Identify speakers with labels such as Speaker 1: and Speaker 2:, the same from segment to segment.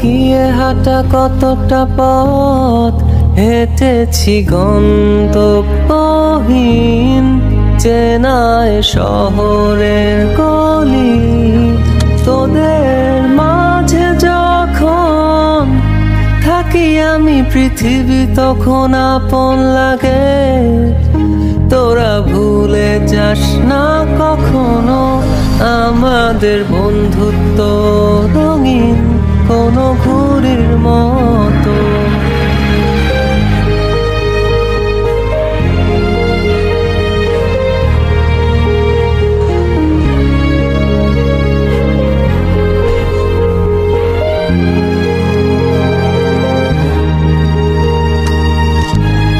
Speaker 1: লাগিয়ে হাঁটা কতটা পথ হেঁটেছি গন্তব্যহীন চেনায় শহরের গলি। তোদের মাঝে যখন থাকি আমি পৃথিবী তখন আপন লাগে। তোরা ভুলে যাস না কখনো আমাদের বন্ধুত্ব রঙিন কোনো ঘুড়ির মতো।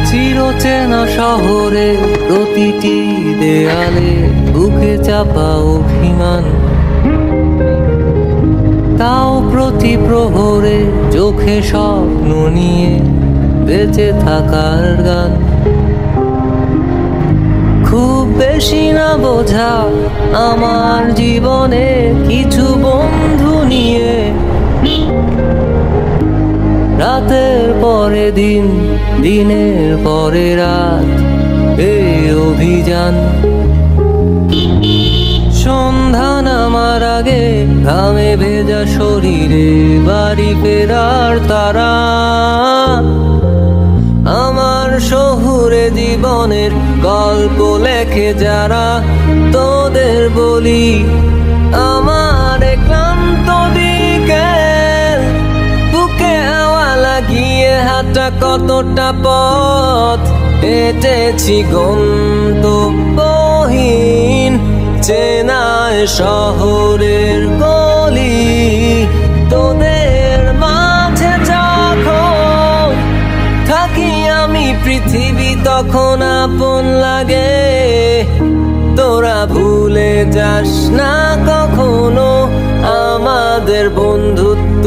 Speaker 1: চিরচেনা শহরে প্রতিটি দেয়ালে বুকে চাপা অভিমান, তাও প্রতি প্রহরে চোখে স্বপ্ন নিয়ে বেঁচে থাকার গান। খুব বেশি না বোঝা আমার জীবনে কিছু বন্ধু নিয়ে রাতের পরে দিন, দিনের পরে রাত এই অভিযান। সন্ধ্যা নামার আগে ঘামে ভেজা শরীরে বাড়ি ফেরার তারা। আমার শহুরে জীবনের গল্প লেখে যারা, তোদের বলি আমার ক্লান্ত বিকেল বুকে হাওয়া লাগিয়ে হাঁটা কতটা পথ হেঁটেছি গন্তব্যহীন চেনায় শহরের গলি। তোদের মাঝে যখন থাকি আমি পৃথিবী তখন আপন লাগে। তোরা ভুলে যাস না কখনো আমাদের বন্ধুত্ব।